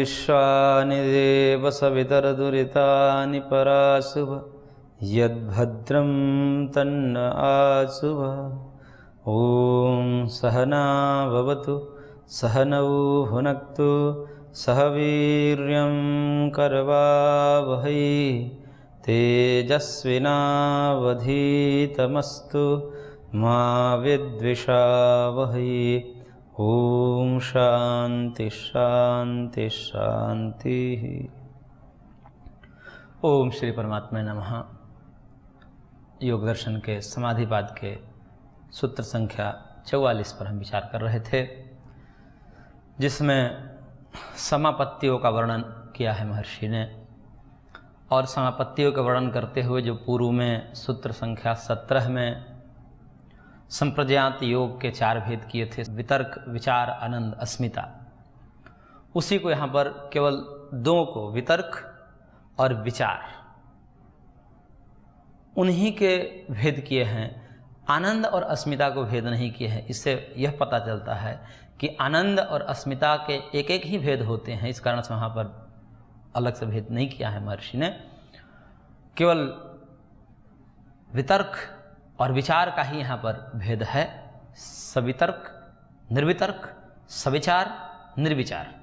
विश्वानि देव सवितरदुरितानि पराशुभ यद्भद्रं तन्न आशुभ। ॐ सहना भवतु सहनौ भुनक्तु सह वीर्यं करवावहै तेजस्विनावधीतमस्तु मा विद्विषावहै। ओम शांति शांति शांति। ओम श्री परमात्मा नमः। योग दर्शन के समाधिपाद के सूत्र संख्या 44 पर हम विचार कर रहे थे, जिसमें समापत्तियों का वर्णन किया है महर्षि ने। और समापत्तियों का वर्णन करते हुए जो पूर्व में सूत्र संख्या 17 में संप्रज्ञात योग के 4 भेद किए थे, वितर्क, विचार, आनंद, अस्मिता, उसी को यहाँ पर केवल 2 को, वितर्क और विचार, उन्हीं के भेद किए हैं। आनंद और अस्मिता को भेद नहीं किए हैं। इससे यह पता चलता है कि आनंद और अस्मिता के एक एक ही भेद होते हैं। इस कारण से वहाँ पर अलग से भेद नहीं किया है महर्षि ने। केवल वितर्क और विचार का ही यहाँ पर भेद है। सवितर्क, निर्वितर्क, सविचार, निर्विचार।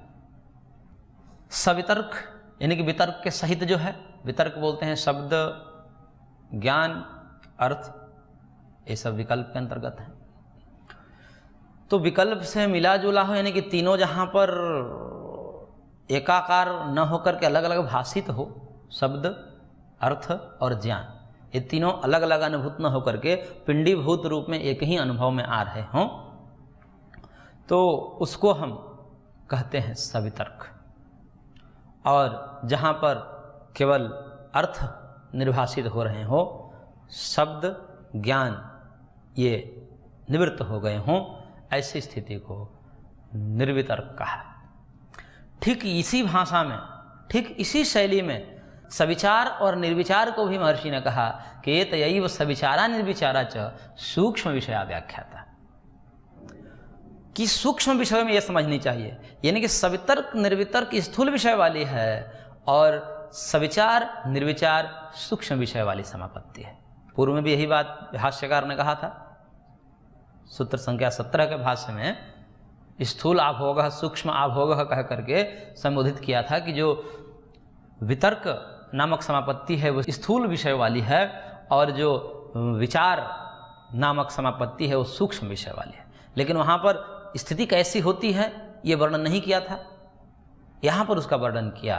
सवितर्क यानी कि वितर्क के सहित जो है, वितर्क बोलते हैं शब्द, ज्ञान, अर्थ, ये सब विकल्प के अंतर्गत है। तो विकल्प से मिला जुला हो, यानी कि तीनों जहाँ पर एकाकार न होकर के अलग अलग भाषित हो, शब्द, अर्थ और ज्ञान, ये तीनों अलग अलग अनुभूत न होकर के पिंडीभूत रूप में एक ही अनुभव में आ रहे हों, तो उसको हम कहते हैं सवितर्क। और जहाँ पर केवल अर्थ निर्भाषित हो रहे हों, शब्द, ज्ञान ये निवृत्त हो गए हों, ऐसी स्थिति को निर्वितर्क कहा। ठीक इसी भाषा में, ठीक इसी शैली में सविचार और निर्विचार को भी महर्षि ने कहा कि ये तयैव सविचारा निर्विचारा च सूक्ष्म विषया व्याख्याता, कि सूक्ष्म विषय में यह समझनी चाहिए, यानी कि सवितर्क निर्वितर्क स्थूल विषय वाली है और सविचार निर्विचार सूक्ष्म विषय वाली समापत्ति है। पूर्व में भी यही बात भाष्यकार ने कहा था। सूत्र संख्या 17 के भाष्य में स्थूल आभोगः सूक्ष्म आभोगः कह करके संबोधित किया था कि जो वितर्क नामक समापत्ति है वो स्थूल विषय वाली है और जो विचार नामक समापत्ति है वो सूक्ष्म विषय वाली है। लेकिन वहाँ पर स्थिति कैसी होती है ये वर्णन नहीं किया था। यहाँ पर उसका वर्णन किया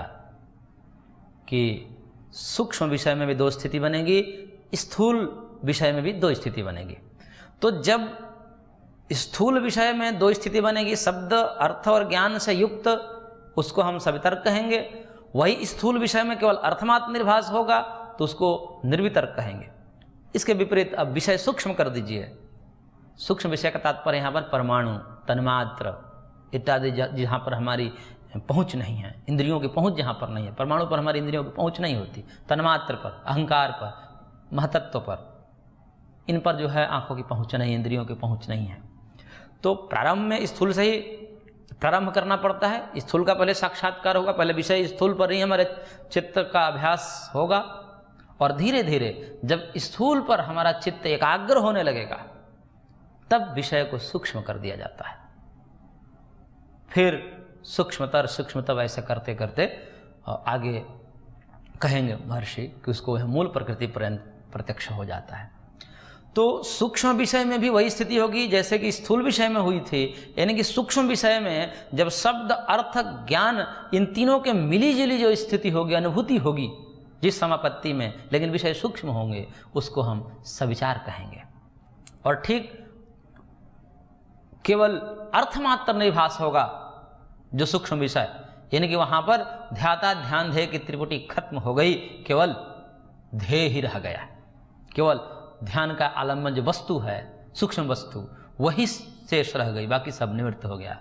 कि सूक्ष्म विषय में भी 2 स्थिति बनेगी, स्थूल विषय में भी 2 स्थिति बनेगी। तो जब स्थूल विषय में 2 स्थिति बनेगी, शब्द, अर्थ और ज्ञान से युक्त, उसको हम सवितर्क कहेंगे। वही स्थूल विषय में केवल अर्थमात्र निर्भास होगा तो उसको निर्वितर्क कहेंगे। इसके विपरीत अब विषय सूक्ष्म कर दीजिए। सूक्ष्म विषय का तात्पर्य यहाँ पर परमाणु, तन्मात्र इत्यादि जहाँ पर हमारी पहुँच नहीं है, इंद्रियों की पहुँच जहाँ पर नहीं है। परमाणु पर हमारी इंद्रियों की पहुँच नहीं होती, तन्मात्र पर, अहंकार पर, महतत्व पर, इन पर जो है आँखों की पहुँच नहीं, इंद्रियों की पहुँच नहीं है। तो प्रारंभ में स्थूल से ही प्रारंभ करना पड़ता है। स्थूल का पहले साक्षात्कार होगा, पहले विषय स्थूल पर ही हमारे चित्त का अभ्यास होगा और धीरे धीरे जब स्थूल पर हमारा चित्त एकाग्र होने लगेगा तब विषय को सूक्ष्म कर दिया जाता है। फिर सूक्ष्मतर सूक्ष्मतम ऐसे करते करते आगे कहेंगे महर्षि कि उसको मूल प्रकृति पर्यंत प्रत्यक्ष हो जाता है। तो सूक्ष्म विषय में भी वही स्थिति होगी जैसे कि स्थूल विषय में हुई थी, यानी कि सूक्ष्म विषय में जब शब्द, अर्थ, ज्ञान इन तीनों के मिली जुली जो स्थिति होगी, अनुभूति होगी जिस समापत्ति में, लेकिन विषय सूक्ष्म होंगे, उसको हम सविचार कहेंगे। और ठीक केवल अर्थमात्र निर्भास होगा जो सूक्ष्म विषय, यानी कि वहाँ पर ध्याता ध्यान ध्येय की त्रिपुटी खत्म हो गई, केवल ध्येय ही रह गया। केवल ध्यान का आलम्बन जो वस्तु है, सूक्ष्म वस्तु, वही शेष रह गई, बाकी सब निवृत्त हो गया।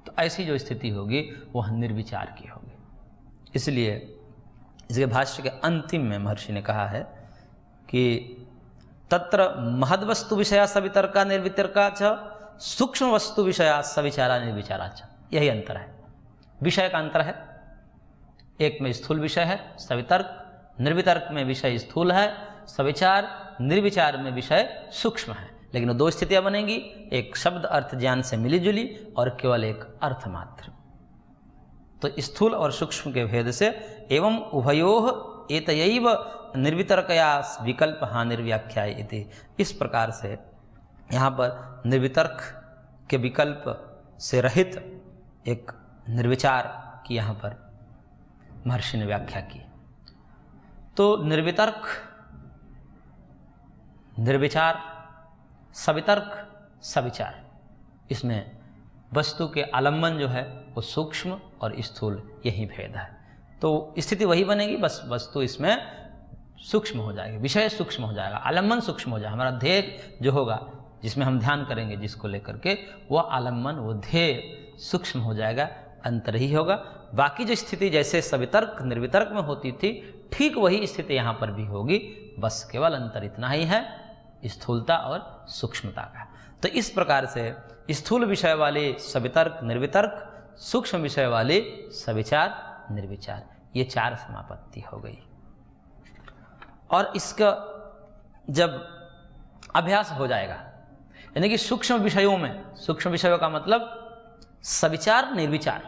तो ऐसी जो स्थिति होगी वह निर्विचार की होगी। इसलिए इसके भाष्य के अंतिम में महर्षि ने कहा है कि तत्र महद्वस्तु विषया सवितर्का निर्वितर्का च सूक्ष्म वस्तु विषया सविचारा निर्विचारा च, यही अंतर है। विषय का अंतर है। एक में स्थूल विषय है सवितर्क, निर्वितर्क में विषय स्थूल है सविचार, निर्विचार में विषय सूक्ष्म है। लेकिन दो स्थितियां बनेंगी, एक शब्द अर्थ ज्ञान से मिली जुली और केवल एक अर्थ मात्र। तो स्थूल और सूक्ष्म के भेद से एवं उभयोः एतयैव निर्वितर्कया विकल्प हानिर्व्याख्याय इति, इस प्रकार से यहाँ पर निर्वितर्क के विकल्प से रहित एक निर्विचार की यहाँ पर महर्षि ने व्याख्या की। तो निर्वितर्क, निर्विचार, सवितर्क, सविचार, इसमें वस्तु के आलम्बन जो है वो सूक्ष्म और स्थूल यही भेद है। तो स्थिति वही बनेगी, बस वस्तु इसमें सूक्ष्म हो जाएगी, विषय सूक्ष्म हो जाएगा, आलम्बन सूक्ष्म हो जाएगा। हमारा ध्येय जो होगा जिसमें हम ध्यान करेंगे जिसको लेकर के, वह आलम्बन, वो ध्येय सूक्ष्म हो जाएगा, अंतर ही होगा। बाकी जो स्थिति जैसे सवितर्क निर्वितर्क में होती थी, ठीक वही स्थिति यहाँ पर भी होगी, बस केवल अंतर इतना ही है, स्थूलता और सूक्ष्मता का। तो इस प्रकार से स्थूल विषय वाले सवितर्क निर्वितर्क, सूक्ष्म विषय वाले सविचार निर्विचार, ये चार समापत्ति हो गई। और इसका जब अभ्यास हो जाएगा, यानी कि सूक्ष्म विषयों में, सूक्ष्म विषयों का मतलब सविचार निर्विचार,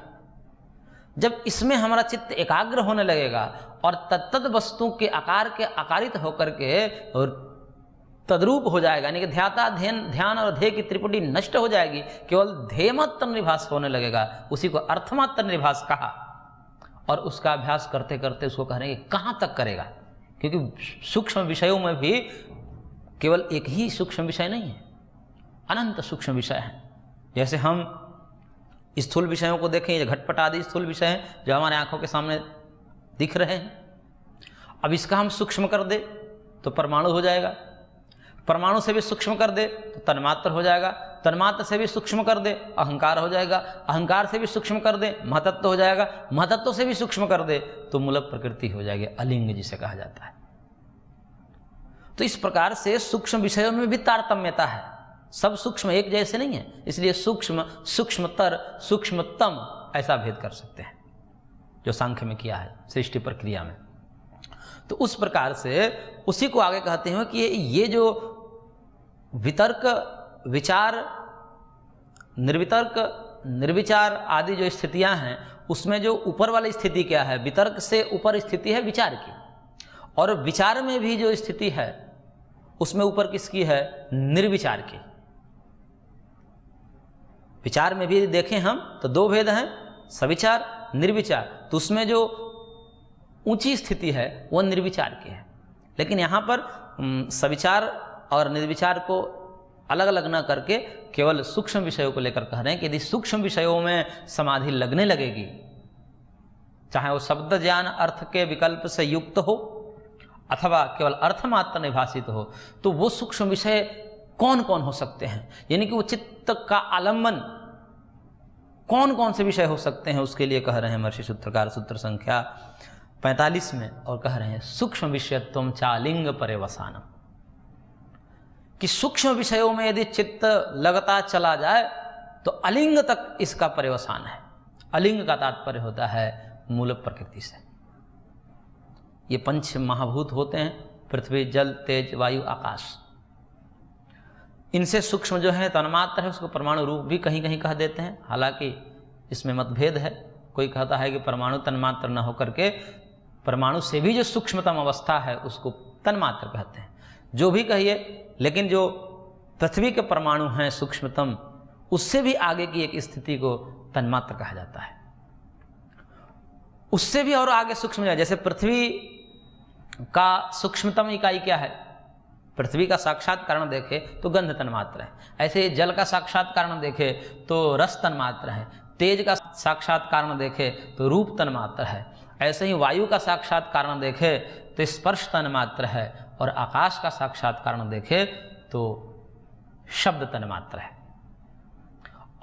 जब इसमें हमारा चित्त एकाग्र होने लगेगा और तत्त वस्तु के आकार के आकारित होकर के और तद्रूप हो जाएगा, यानी कि ध्याता ध्यान और ध्येय की त्रिपुटी नष्ट हो जाएगी, केवल ध्येयमात्र निभास होने लगेगा, उसी को अर्थमात्र निभास कहा। और उसका अभ्यास करते करते उसको कह रहे हैं कि कहाँ तक करेगा, क्योंकि सूक्ष्म विषयों में भी केवल एक ही सूक्ष्म विषय नहीं है, अनंत सूक्ष्म विषय है। जैसे हम स्थूल विषयों को देखें, ये घटपट आदि स्थूल विषय हैं जो हमारे आंखों के सामने दिख रहे हैं। अब इसका हम सूक्ष्म कर दे तो परमाणु हो जाएगा, परमाणु से भी सूक्ष्म कर दे तो तन्मात्र हो जाएगा, तन्मात्र से भी सूक्ष्म कर दे अहंकार हो जाएगा, अहंकार से भी सूक्ष्म कर दे महतत्व हो जाएगा, महतत्व से भी सूक्ष्म कर दे तो मूल प्रकृति हो जाएगी, अलिंग जिसे कहा जाता है। तो इस प्रकार से सूक्ष्म विषयों में भी तारतम्यता है, सब सूक्ष्म एक जैसे नहीं है, इसलिए सूक्ष्म, सूक्ष्मतर, सूक्ष्मतम ऐसा भेद कर सकते हैं जो सांख्य में किया है सृष्टि प्रक्रिया में। तो उस प्रकार से उसी को आगे कहते हैं कि ये जो वितर्क, विचार, निर्वितर्क, निर्विचार आदि जो स्थितियां हैं, उसमें जो ऊपर वाली स्थिति क्या है, वितर्क से ऊपर स्थिति है विचार की, और विचार में भी जो स्थिति है उसमें ऊपर किसकी है, निर्विचार की। विचार में भी देखें हम तो दो भेद हैं, सविचार निर्विचार, तो उसमें जो ऊंची स्थिति है वह निर्विचार की है। लेकिन यहाँ पर सविचार और निर्विचार को अलग अलग न करके केवल सूक्ष्म विषयों को लेकर कह रहे हैं कि यदि सूक्ष्म विषयों में समाधि लगने लगेगी, चाहे वो शब्द ज्ञान अर्थ के विकल्प से युक्त हो अथवा केवल अर्थमात्र निभासित हो, तो वो सूक्ष्म विषय कौन कौन हो सकते हैं, यानी कि वो चित्त का आलम्बन कौन कौन से विषय हो सकते हैं, उसके लिए कह रहे हैं महर्षि सूत्रकार सूत्र संख्या 45 में, और कह रहे हैं सूक्ष्म विषयत्वम चालिंग पर्यवसानम, कि सूक्ष्म विषयों में यदि चित्त लगता चला जाए तो अलिंग तक इसका पर्यवसान है। अलिंग का तात्पर्य होता है मूल प्रकृति से। ये पंच महाभूत होते हैं, पृथ्वी, जल, तेज, वायु, आकाश। इनसे सूक्ष्म जो है तन्मात्र है, उसको परमाणु रूप भी कहीं कहीं कह देते हैं, हालांकि इसमें मतभेद है। कोई कहता है कि परमाणु तन्मात्र न होकर के परमाणु से भी जो सूक्ष्मतम अवस्था है उसको तन्मात्र कहते हैं, जो भी कहिए, लेकिन जो पृथ्वी के परमाणु हैं सूक्ष्मतम, उससे भी आगे की एक स्थिति को तन्मात्र कहा जाता है। उससे भी और आगे सूक्ष्म है, जैसे पृथ्वी का सूक्ष्मतम इकाई क्या है, पृथ्वी का साक्षात कारण देखे तो गंध तन्मात्र है, ऐसे जल का साक्षात कारण देखे तो रस तन्मात्र है, तेज का साक्षात कारण देखे तो रूप तन्मात्र है, ऐसे ही वायु का साक्षात कारण देखे तो स्पर्श तन्मात्र है, और आकाश का साक्षात कारण देखे तो शब्द तन्मात्र है।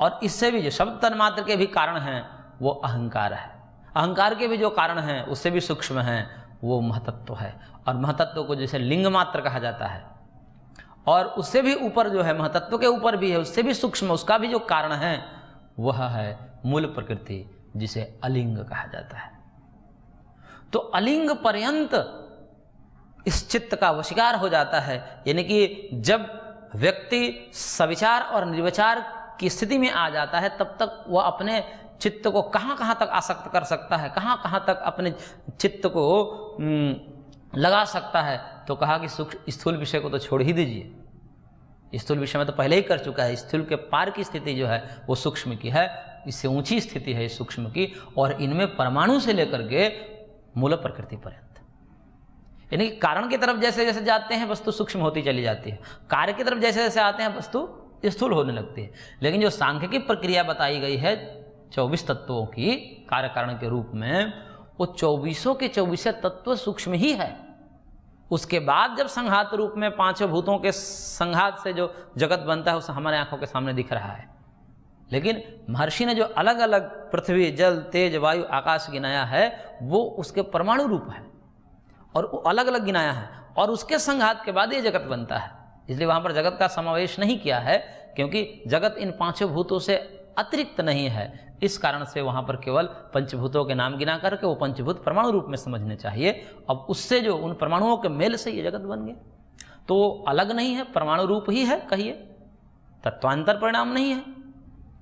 और इससे भी जो शब्द तन्मात्र के भी कारण हैं वो अहंकार है, अहंकार के भी जो कारण हैं उससे भी सूक्ष्म हैं वो महतत्व है, और महतत्व को जैसे लिंग मात्र कहा जाता है, और उससे भी ऊपर जो है महतत्व के ऊपर भी है, उससे भी सूक्ष्म, उसका भी जो कारण है वह है मूल प्रकृति, जिसे अलिंग कहा जाता है। तो अलिंग पर्यंत इस चित्त का वशीकार हो जाता है, यानी कि जब व्यक्ति सविचार और निर्विचार की स्थिति में आ जाता है तब तक वह अपने चित्त को कहाँ कहाँ तक आसक्त कर सकता है, कहाँ कहाँ तक अपने चित्त को लगा सकता है। तो कहा कि स्थूल विषय को तो छोड़ ही दीजिए, स्थूल विषय में तो पहले ही कर चुका है। स्थूल के पार की स्थिति जो है वो सूक्ष्म की है, इससे ऊंची स्थिति है सूक्ष्म की, और इनमें परमाणु से लेकर के मूल प्रकृति पर्यंत, यानी कि कारण की तरफ जैसे जैसे जाते हैं वस्तु सूक्ष्म होती चली जाती है, कार्य की तरफ जैसे जैसे आते हैं वस्तु स्थूल होने लगती है। लेकिन जो सांख्यिकी प्रक्रिया बताई गई है 24 तत्वों की कार्य कारण के रूप में, वो 24 के 24 तत्व सूक्ष्म ही है। उसके बाद जब संघात रूप में पांचों भूतों के संघात से जो जगत बनता है उस हमारे आंखों के सामने दिख रहा है। लेकिन महर्षि ने जो अलग अलग पृथ्वी, जल, तेज, वायु, आकाश गिनाया है वो उसके परमाणु रूप है और वो अलग अलग गिनाया है, और उसके संघात के बाद ये जगत बनता है। इसलिए वहां पर जगत का समावेश नहीं किया है, क्योंकि जगत इन पांचों भूतों से अतिरिक्त नहीं है। इस कारण से वहां पर केवल पंचभूतों के नाम गिना करके वो पंचभूत परमाणु रूप में समझने चाहिए। अब उससे जो उन परमाणुओं के मेल से ये जगत बन गया, तो अलग नहीं है, परमाणु रूप ही है, कहिए तत्वांतर परिणाम नहीं है।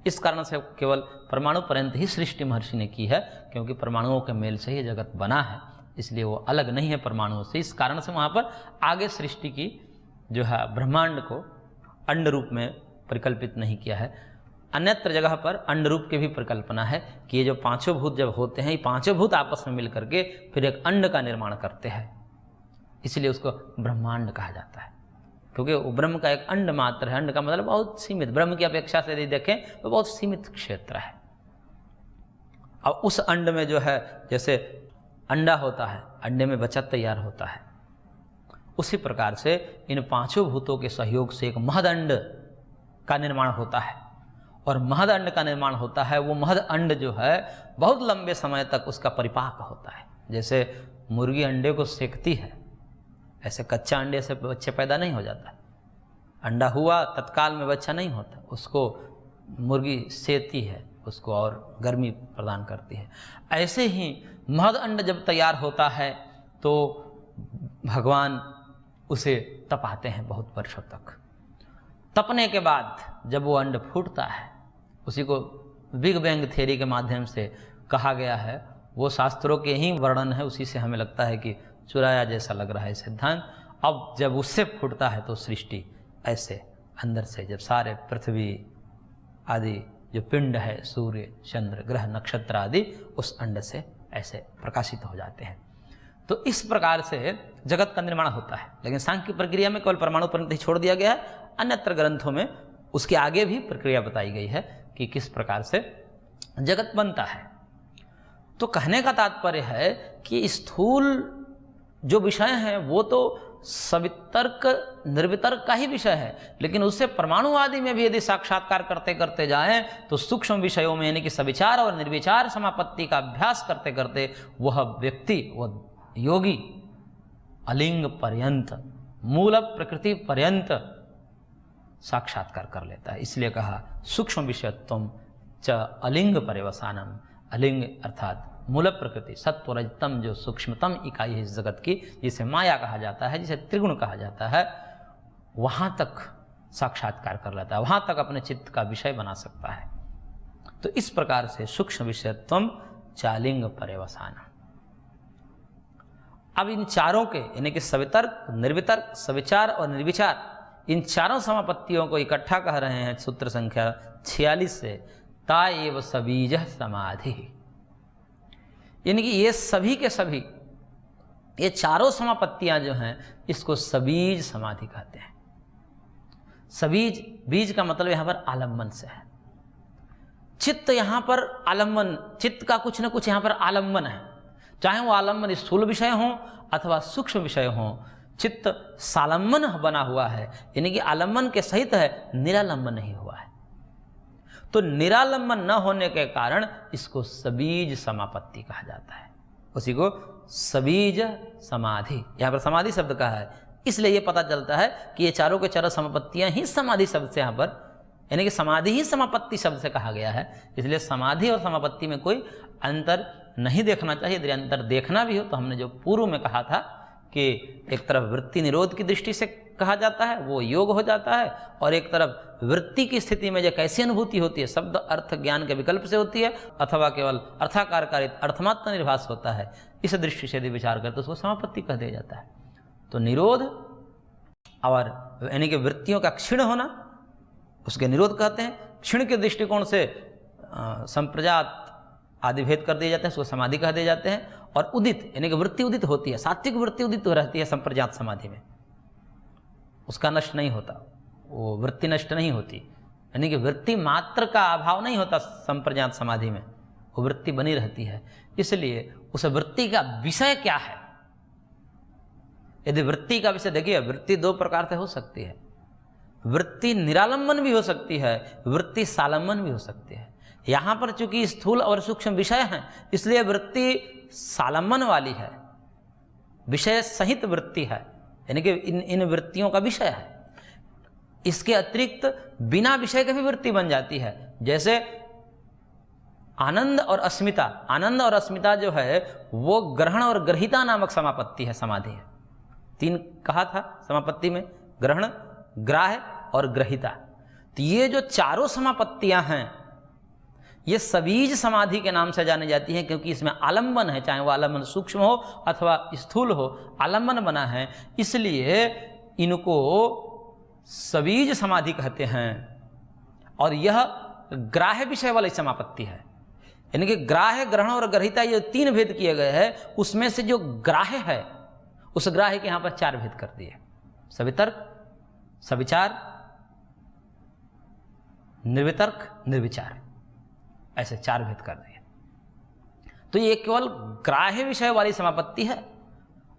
इस कारण से केवल परमाणु पर्यंत ही सृष्टि महर्षि ने की है, क्योंकि परमाणुओं के मेल से ही जगत बना है, इसलिए वो अलग नहीं है परमाणुओं से। इस कारण से वहाँ पर आगे सृष्टि की जो है ब्रह्मांड को अंड रूप में परिकल्पित नहीं किया है। अन्यत्र जगह पर अंड रूप की भी परिकल्पना है कि ये जो पांचों भूत जब होते हैं, ये पांचों भूत आपस में मिल करके फिर एक अंड का निर्माण करते हैं, इसलिए उसको ब्रह्मांड कहा जाता है, क्योंकि वो ब्रह्म का एक अंड मात्र है। अंड का मतलब बहुत सीमित, ब्रह्म की अपेक्षा से यदि देखें तो बहुत सीमित क्षेत्र है। और उस अंड में जो है, जैसे अंडा होता है, अंडे में बच्चा तैयार होता है, उसी प्रकार से इन पांचों भूतों के सहयोग से एक महदंड का निर्माण होता है। और महद अंड का निर्माण होता है, वो महद अंड जो है बहुत लंबे समय तक उसका परिपाक होता है। जैसे मुर्गी अंडे को सेकती है, ऐसे कच्चा अंडे से बच्चे पैदा नहीं हो जाता। अंडा हुआ तत्काल में बच्चा नहीं होता, उसको मुर्गी सेती है, उसको और गर्मी प्रदान करती है। ऐसे ही महद अंड जब तैयार होता है तो भगवान उसे तपाते हैं बहुत वर्षों तक। तपने के बाद जब वो अंड फूटता है, उसी को बिग बैंग थ्योरी के माध्यम से कहा गया है, वो शास्त्रों के ही वर्णन है, उसी से हमें लगता है कि चुराया जैसा लग रहा है सिद्धांत। अब जब उससे फूटता है तो सृष्टि ऐसे अंदर से, जब सारे पृथ्वी आदि जो पिंड है, सूर्य, चंद्र, ग्रह, नक्षत्र आदि उस अंड से ऐसे प्रकाशित हो जाते हैं। तो इस प्रकार से जगत का निर्माण होता है। लेकिन सांख्य प्रक्रिया में केवल परमाणु पर्यंत ही छोड़ दिया गया है। अन्यत्र ग्रंथों में उसके आगे भी प्रक्रिया बताई गई है कि किस प्रकार से जगत बनता है। तो कहने का तात्पर्य है कि स्थूल जो विषय है वो तो सवितर्क निर्वितर्क का ही विषय है, लेकिन उससे परमाणु आदि में भी यदि साक्षात्कार करते करते जाएं तो सूक्ष्म विषयों में यानी कि सविचार और निर्विचार समापत्ति का अभ्यास करते करते वह व्यक्ति, वह योगी अलिंग पर्यंत, मूल प्रकृति पर्यंत साक्षात्कार कर लेता है। इसलिए कहा सूक्ष्म विषयत्वम च अलिंग पर्यवसानम। अलिंग अर्थात मूल प्रकृति, सत्व रजतम, जो सूक्ष्मतम इकाई है इस जगत की, जिसे माया कहा जाता है, जिसे त्रिगुण कहा जाता है, वहां तक साक्षात्कार कर लेता है, वहां तक अपने चित्त का विषय बना सकता है। तो इस प्रकार से सूक्ष्म विषयत्वम चालिंग पर्यवसानम। अब इन चारों के यानी कि सवितर्क, निर्वितर्क, सविचार और निर्विचार, इन चारों समापत्तियों को इकट्ठा कह रहे हैं सूत्र संख्या 46 से, ता एव सबीज समाधि। यानी कि ये सभी के सभी, ये चारों समापत्तियां जो हैं इसको सबीज समाधि कहते हैं। सबीज, बीज का मतलब यहां पर आलम्बन से है। चित्त यहां पर आलम्बन, चित्त का कुछ न कुछ यहां पर आलम्बन है, चाहे वो आलम्बन स्थूल विषय हो अथवा सूक्ष्म विषय हो। चित्त सालम्बन बना हुआ है, यानी कि आलम्बन के सहित है, निरालंबन नहीं हुआ है। तो निरालंबन न होने के कारण इसको सबीज समापत्ति कहा जाता है, उसी को सबीज समाधि। यहां पर समाधि शब्द कहा है, इसलिए यह पता चलता है कि ये चारों के चारों समापत्तियां ही समाधि शब्द से यहां पर यानी कि समाधि ही समापत्ति शब्द से कहा गया है, इसलिए समाधि और समापत्ति में कोई अंतर नहीं देखना चाहिए। यदि अंतर देखना भी हो तो हमने जो पूर्व में कहा था कि एक तरफ वृत्ति निरोध की दृष्टि से कहा जाता है वो योग हो जाता है, और एक तरफ वृत्ति की स्थिति में जो कैसी अनुभूति होती है, शब्द अर्थ ज्ञान के विकल्प से होती है अथवा केवल अर्थाकार कारित अर्थमात्र निर्भास होता है, इस दृष्टि से यदि विचार करते तो उसको समापत्ति कह दिया जाता है। तो निरोध और यानी कि वृत्तियों का क्षीण होना उसके निरोध कहते हैं। क्षीण के दृष्टिकोण से संप्रजात आदि भेद कर दिए जाते हैं, उसको समाधि कह दिए जाते हैं। और उदित यानी कि वृत्ति उदित होती है, सात्विक वृत्ति उदित रहती है संप्रजात समाधि में, उसका नष्ट नहीं होता, वो वृत्ति नष्ट नहीं होती, यानी कि वृत्ति मात्र का अभाव नहीं होता संप्रजात समाधि में, वो वृत्ति बनी रहती है। इसलिए उस वृत्ति का विषय क्या है, यदि वृत्ति का विषय देखिए, वृत्ति दो प्रकार से हो सकती है, वृत्ति निरालंबन भी हो सकती है, वृत्ति सालंबन भी हो सकती है। यहाँ पर चूंकि स्थूल और सूक्ष्म विषय हैं इसलिए वृत्ति सालंबन वाली है, विषय सहित वृत्ति है, यानी कि इन वृत्तियों का विषय है। इसके अतिरिक्त बिना विषय के भी वृत्ति बन जाती है, जैसे आनंद और अस्मिता। आनंद और अस्मिता जो है वो ग्रहण और ग्रहिता नामक समापत्ति है, समाधि है। तीन कहा था समापत्ति में, ग्रहण, ग्राह्य और ग्रहिता। तो ये जो चारों समापत्तियां हैं ये सबीज समाधि के नाम से जानी जाती हैं, क्योंकि इसमें आलंबन है, चाहे वो आलंबन सूक्ष्म हो अथवा स्थूल हो, आलंबन बना है, इसलिए इनको सबीज समाधि कहते हैं। और यह ग्राह्य विषय वाली समापत्ति है, यानी कि ग्राह्य, ग्रहण और ग्रहिता ये तीन भेद किए गए हैं, उसमें से जो ग्राह्य है उस ग्राह्य के यहाँ पर चार भेद कर दिए, सवितर्क, सविचार, निर्वितर्क, निर्विचार, ऐसे चार भेद कर दिए। तो ये केवल ग्राह्य विषय वाली समापत्ति है,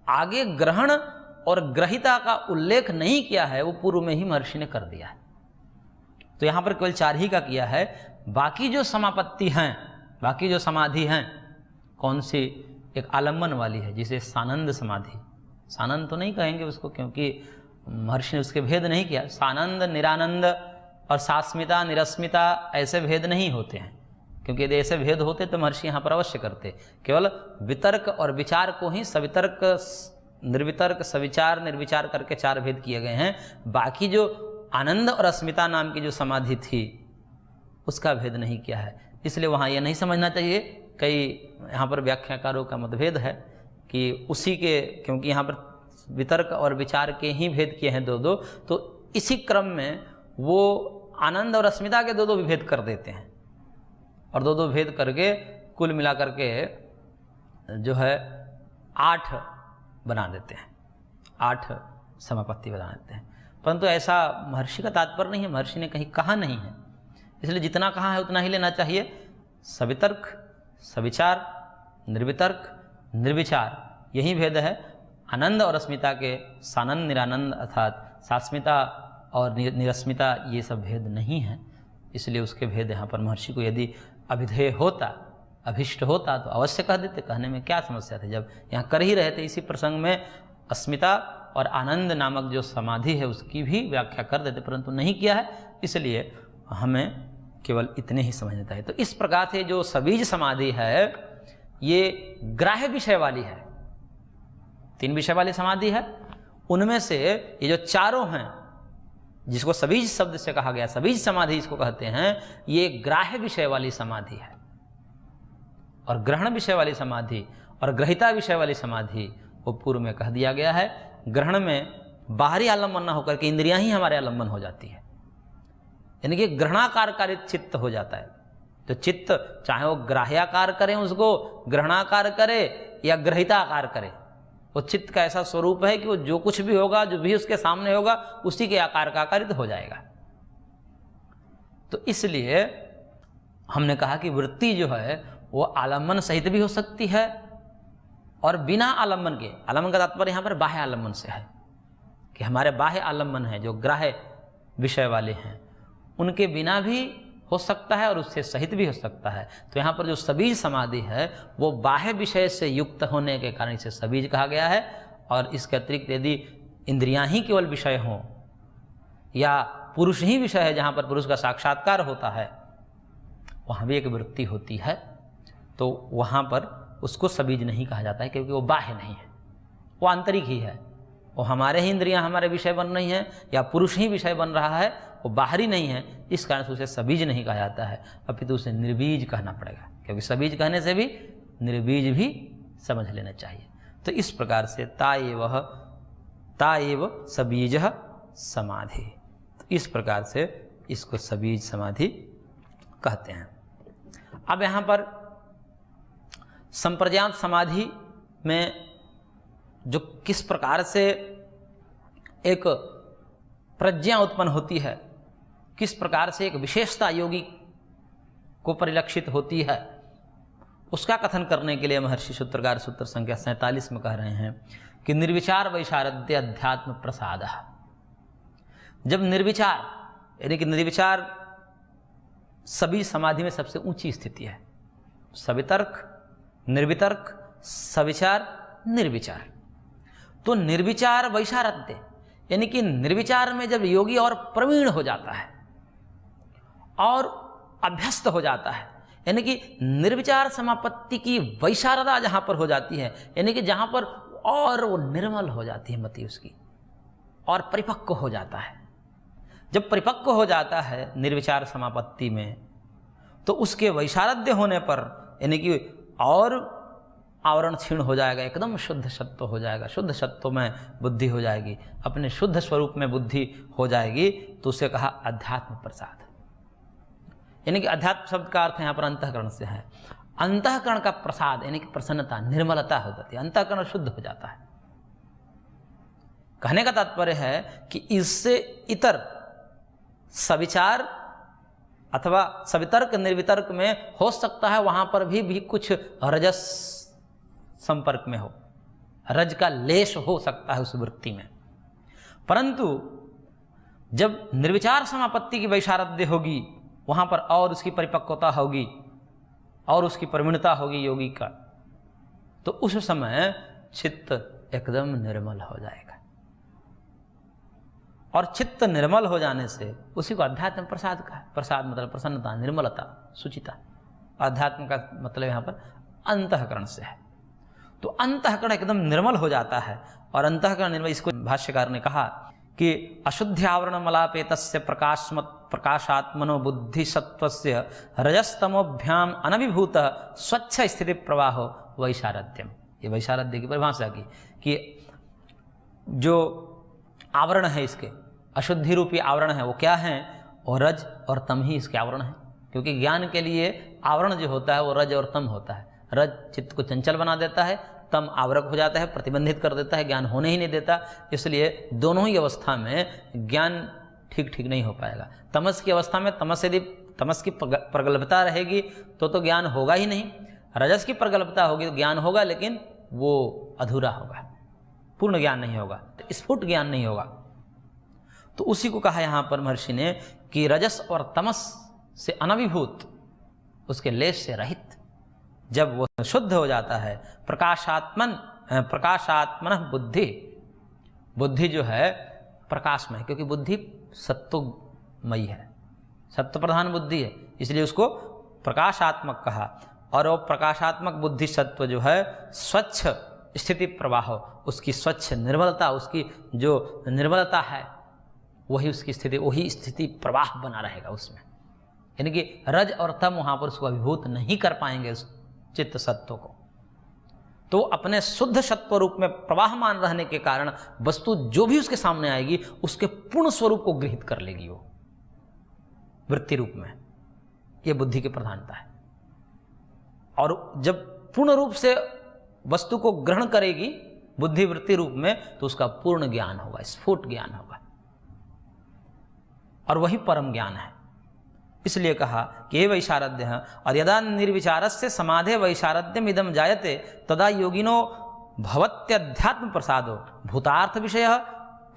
आगे ग्रहण और ग्रहिता का उल्लेख नहीं किया है, वो पूर्व में ही महर्षि ने कर दिया है। तो यहां पर केवल चार ही का किया है, बाकी जो समापत्ति हैं, बाकी जो समाधि हैं, कौन सी, एक आलंबन वाली है जिसे सानंद समाधि, सानंद तो नहीं कहेंगे उसको क्योंकि महर्षि ने उसके भेद नहीं किया, सानंद, निरानंद और सास्मिता, निरस्मिता ऐसे भेद नहीं होते हैं, क्योंकि यदि ऐसे भेद होते तो महर्षि यहाँ पर अवश्य करते। केवल वितर्क और विचार को ही सवितर्क, निर्वितर्क, सविचार, निर्विचार करके चार भेद किए गए हैं। बाकी जो आनंद और अस्मिता नाम की जो समाधि थी उसका भेद नहीं किया है, इसलिए वहाँ ये नहीं समझना चाहिए। कई यहाँ पर व्याख्याकारों का मतभेद है कि उसी के, क्योंकि यहाँ पर वितर्क और विचार के ही भेद किए हैं दो दो, तो इसी क्रम में वो आनंद और अस्मिता के दो दो भेद कर देते हैं, और दो दो भेद करके कुल मिला करके जो है 8 बना देते हैं, 8 समापत्ति बना देते हैं। परंतु ऐसा महर्षि का तात्पर्य नहीं है, महर्षि ने कहीं कहा नहीं है, इसलिए जितना कहा है उतना ही लेना चाहिए। सवितर्क, सविचार, निर्वितर्क, निर्विचार, यही भेद है। आनंद और अस्मिता के सानंद, निरानंद अर्थात सास्मिता और निरस्मिता ये सब भेद नहीं है, इसलिए उसके भेद यहाँ पर महर्षि को यदि अभिधेय होता, अभिष्ट होता तो अवश्य कह देते, कहने में क्या समस्या थी, जब यहाँ कर ही रहे थे। इसी प्रसंग में अस्मिता और आनंद नामक जो समाधि है उसकी भी व्याख्या कर देते, परंतु नहीं किया है, इसलिए हमें केवल इतने ही समझना चाहिए। तो इस प्रकार से जो सबीज समाधि है ये ग्राह्य विषय वाली है, 3 विषय वाली समाधि है। उनमें से ये जो चारों हैं जिसको सबीज शब्द से कहा गया, सबीज समाधि इसको कहते हैं, ये ग्राह्य विषय वाली समाधि है। और ग्रहण विषय वाली समाधि और ग्रहिता विषय वाली समाधि वो पूर्व में कह दिया गया है। ग्रहण में बाहरी आलम्बन न होकर के इंद्रियां ही हमारे आलम्बन हो जाती है, यानी कि ग्रहणाकार कारित चित्त हो जाता है। तो चित्त चाहे वो ग्राह्याकार करें, उसको ग्रहणाकार करे या ग्रहिताकार करे, वो चित्त का ऐसा स्वरूप है कि वो जो कुछ भी होगा, जो भी उसके सामने होगा, उसी के आकार का आकारित हो जाएगा। तो इसलिए हमने कहा कि वृत्ति जो है वो आलम्बन सहित भी हो सकती है और बिना आलम्बन के। आलम्बन का तात्पर्य यहाँ पर बाह्य आलम्बन से है कि हमारे बाह्य आलम्बन है जो ग्राह्य विषय वाले हैं, उनके बिना भी हो सकता है और उससे सहित भी हो सकता है। तो यहाँ पर जो सबीज समाधि है वो बाह्य विषय से युक्त होने के कारण इसे सबीज कहा गया है। और इसके अतिरिक्त यदि इंद्रियां ही केवल विषय हों या पुरुष ही विषय है, जहाँ पर पुरुष का साक्षात्कार होता है, वहाँ भी एक वृत्ति होती है, तो वहाँ पर उसको सबीज नहीं कहा जाता है, क्योंकि वो बाह्य नहीं है, वो आंतरिक ही है। वो हमारे ही इंद्रियां हमारे विषय बन रही हैं, या पुरुष ही विषय बन रहा है, वो बाहरी नहीं है, इस कारण से उसे सबीज नहीं कहा जाता है, अपितु उसे निर्बीज कहना पड़ेगा, क्योंकि सबीज कहने से भी निर्बीज भी समझ लेना चाहिए। तो इस प्रकार से ताएव सबीज समाधि, तो इस प्रकार से इसको सबीज समाधि कहते हैं। अब यहाँ पर संप्रज्ञात समाधि में जो किस प्रकार से एक प्रज्ञा उत्पन्न होती है, किस प्रकार से एक विशेषता योगी को परिलक्षित होती है, उसका कथन करने के लिए महर्षि सूत्रकार सूत्र संख्या 47 में कह रहे हैं कि निर्विचार वैशारद्य अध्यात्म प्रसाद। जब निर्विचार, यानी कि निर्विचार सभी समाधि में सबसे ऊंची स्थिति है, सवितर्क, निर्वितर्क, सविचार, निर्विचार। तो निर्विचार वैशारद्य, यानी कि निर्विचार में जब योगी और प्रवीण हो जाता है और अभ्यस्त हो जाता है, यानी कि निर्विचार समापत्ति की वैशारदा जहाँ पर हो जाती है, यानी कि जहाँ पर और वो निर्मल हो जाती है मति उसकी, और परिपक्व हो जाता है। जब परिपक्व हो जाता है निर्विचार समापत्ति में, तो उसके वैशारद्य होने पर, यानी कि और आवरण क्षीण हो जाएगा, एकदम शुद्ध सत्व हो जाएगा, शुद्ध सत्व में बुद्धि हो जाएगी, अपने शुद्ध स्वरूप में बुद्धि हो जाएगी, तो उसे कहा अध्यात्म प्रसाद। यानी कि अध्यात्म शब्द का अर्थ यहाँ पर अंतःकरण से है। अंतःकरण का प्रसाद यानी कि प्रसन्नता, निर्मलता हो जाती है, अंतःकरण शुद्ध हो जाता है। कहने का तात्पर्य है कि इससे इतर सविचार अथवा सवितर्क निर्वितर्क में हो सकता है वहां पर भी कुछ रजस संपर्क में हो, रज का लेश हो सकता है उस वृत्ति में, परंतु जब निर्विचार समापत्ति की वैशारद्य होगी, वहां पर और उसकी परिपक्वता होगी और उसकी प्रवीणता होगी योगी का, तो उस समय चित्त एकदम निर्मल हो जाएगा। और चित्त निर्मल हो जाने से उसी को अध्यात्म प्रसाद का, प्रसाद मतलब प्रसन्नता, निर्मलता, सुचिता। अध्यात्म का मतलब यहाँ पर अंतःकरण से है। तो अंतःकरण एकदम निर्मल हो जाता है, और अंतःकरण निर्मल, इसको भाष्यकार ने कहा कि अशुद्ध्यावरण मलापेतस्य प्रकाशात्मनो बुद्धि सत्वस्य रजस्तमोभ्याम अनभिभूत स्वच्छ स्थिति प्रवाहो वैशारद्यम। ये वैशारद्य की परिभाषा की कि जो आवरण है, इसके अशुद्धि रूपी आवरण है, वो क्या है? और रज और तम ही इसके आवरण है, क्योंकि ज्ञान के लिए आवरण जो होता है वो रज और तम होता है। रज चित्त को चंचल बना देता है, तम आवरक हो जाता है, प्रतिबंधित कर देता है, ज्ञान होने ही नहीं देता। इसलिए दोनों ही अवस्था में ज्ञान ठीक ठीक नहीं हो पाएगा। तमस की अवस्था में यदि तमस की प्रगल्भता रहेगी तो ज्ञान होगा ही नहीं। रजस की प्रगल्भता होगी तो ज्ञान होगा, लेकिन वो अधूरा होगा, पूर्ण ज्ञान नहीं होगा, स्फुट ज्ञान नहीं होगा। तो उसी को कहा यहाँ पर महर्षि ने कि रजस और तमस से अनभिभूत, उसके लेश से रहित जब वो शुद्ध हो जाता है, प्रकाशात्मन बुद्धि, बुद्धि जो है प्रकाशमय, क्योंकि बुद्धि सत्वमयी है, सत्व प्रधान बुद्धि है, इसलिए उसको प्रकाशात्मक कहा। और वो प्रकाशात्मक बुद्धि सत्व जो है स्वच्छ स्थिति प्रवाह, उसकी स्वच्छ निर्मलता, उसकी जो निर्मलता है वही उसकी स्थिति, वही स्थिति प्रवाह बना रहेगा उसमें। यानी कि रज और तम वहाँ पर उसको अभिभूत नहीं कर पाएंगे उस चित्त सत्व को। तो अपने शुद्ध सत्व रूप में प्रवाहमान रहने के कारण वस्तु जो भी उसके सामने आएगी उसके पूर्ण स्वरूप को गृहीत कर लेगी वो वृत्ति रूप में। ये बुद्धि की प्रधानता है। और जब पूर्ण रूप से वस्तु को ग्रहण करेगी बुद्धि वृत्ति रूप में, तो उसका पूर्ण ज्ञान होगा, स्फुट ज्ञान होगा, और वही परम ज्ञान है। इसलिए कहा कि ये वैशारद्य है। और यदा निर्विचारस्य समाधे वैशारद्यम इदम जायते तदा योगिनो भवत्यध्यात्म प्रसादो भूतार्थ विषय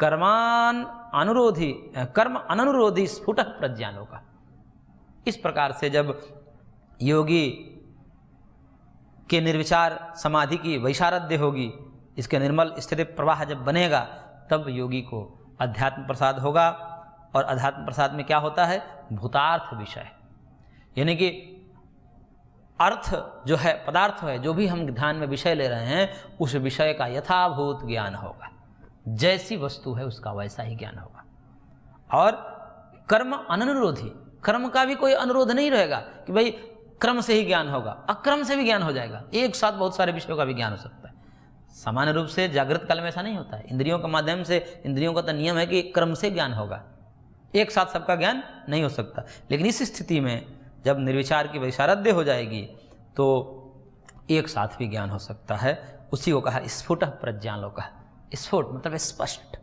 कर्म अनुरोधी स्फुट प्रज्ञानो का। इस प्रकार से जब योगी के निर्विचार समाधि की वैशारद्य होगी, इसके निर्मल स्थिति प्रवाह जब बनेगा, तब योगी को अध्यात्म प्रसाद होगा। और अध्यात्म प्रसाद में क्या होता है? भूतार्थ विषय, यानी कि अर्थ जो है, पदार्थ है, जो भी हम ध्यान में विषय ले रहे हैं, उस विषय का यथाभूत ज्ञान होगा, जैसी वस्तु है उसका वैसा ही ज्ञान होगा। और कर्म अननुरोधी, कर्म का भी कोई अनुरोध नहीं रहेगा कि भाई क्रम से ही ज्ञान होगा, अक्रम से भी ज्ञान हो जाएगा, एक साथ बहुत सारे विषयों का भी ज्ञान हो सकता है। सामान्य रूप से जागृत काल में ऐसा नहीं होता है। इंद्रियों के माध्यम से, इंद्रियों का तो नियम है कि क्रम से ज्ञान होगा, एक साथ सबका ज्ञान नहीं हो सकता। लेकिन इस स्थिति में जब निर्विचार की वैशारध्य हो जाएगी तो एक साथ भी ज्ञान हो सकता है। उसी को कहा स्फुट प्रज्ञालोक। स्फुट मतलब स्पष्ट,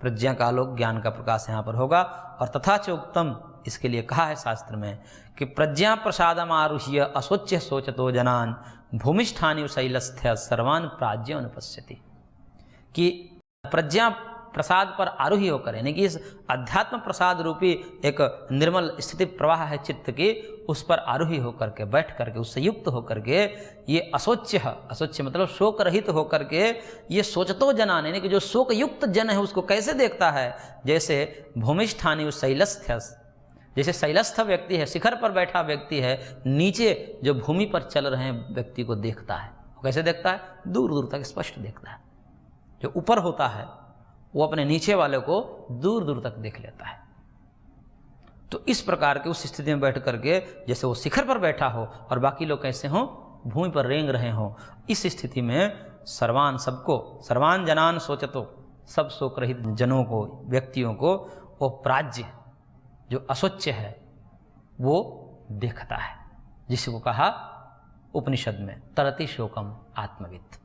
प्रज्ञा का आलोक, ज्ञान का प्रकाश यहाँ पर होगा। और तथा च उत्तम, इसके लिए कहा है शास्त्र में कि प्रज्ञा प्रसादम आरुह्य असोच्य सोचतो जनान भूमिष्ठानि शैलस्थ्य सर्वान प्राज्ञ अनुपश्यति, कि प्रज्ञा प्रसाद पर आरोही होकर, यानी कि इस अध्यात्म प्रसाद रूपी एक निर्मल स्थिति प्रवाह है चित्त की, उस पर आरोही होकर के, बैठ करके, उससे युक्त होकर के, ये असोच्य, असोच्य मतलब शोक रहित होकर के, ये सोचतो जनान, यानी कि जो शोक युक्त जन है उसको कैसे देखता है? जैसे भूमिष्ठानि शैलस्थ्य, जैसे शैलस्थ व्यक्ति है, शिखर पर बैठा व्यक्ति है, नीचे जो भूमि पर चल रहे हैं व्यक्ति को देखता है। वो कैसे देखता है? दूर दूर तक स्पष्ट देखता है। जो ऊपर होता है वो अपने नीचे वाले को दूर दूर तक देख लेता है। तो इस प्रकार के उस स्थिति में बैठ करके, जैसे वो शिखर पर बैठा हो और बाकी लोग कैसे हों? भूमि पर रेंग रहे हों। इस स्थिति में सर्वान, सबको, सर्वान जनान सोचतो, सब शोक रहित जनों को, व्यक्तियों को, वो प्राज्य जो असोच्य है वो देखता है, जिसको कहा उपनिषद में तरति शोकम आत्मवित्,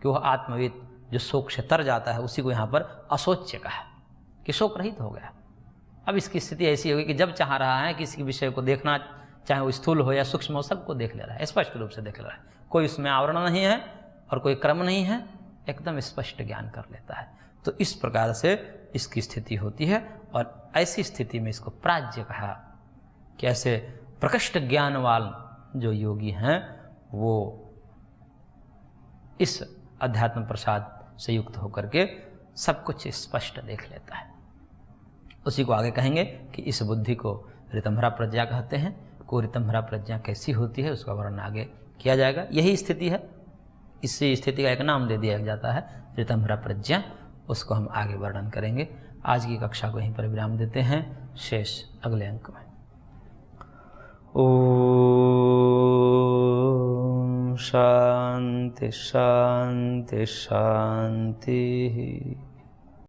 कि वह आत्मवित् जो शोक से तर जाता है, उसी को यहाँ पर असोच्य कहा कि शोक रहित हो गया। अब इसकी स्थिति ऐसी होगी कि जब चाह रहा है किसी विषय को देखना, चाहे वो स्थूल हो या सूक्ष्म हो, सबको देख ले रहा है, स्पष्ट रूप से देख ले रहा है, कोई उसमें आवरण नहीं है और कोई क्रम नहीं है, एकदम स्पष्ट ज्ञान कर लेता है। तो इस प्रकार से इसकी स्थिति होती है। और ऐसी स्थिति में इसको प्राज्ञ कहा कि ऐसे प्रकृष्ट ज्ञानवान जो योगी हैं वो इस अध्यात्म प्रसाद से युक्त होकर के सब कुछ स्पष्ट देख लेता है। उसी को आगे कहेंगे कि इस बुद्धि को ऋतंभरा प्रज्ञा कहते हैं। को ऋतंभरा प्रज्ञा कैसी होती है उसका वर्णन आगे किया जाएगा। यही स्थिति है, इसी स्थिति का एक नाम दे दिया जाता है ऋतंभरा प्रज्ञा, उसको हम आगे वर्णन करेंगे। आज की कक्षा को यहीं पर विराम देते हैं, शेष अगले अंक में। ओम शांति शांति शांति।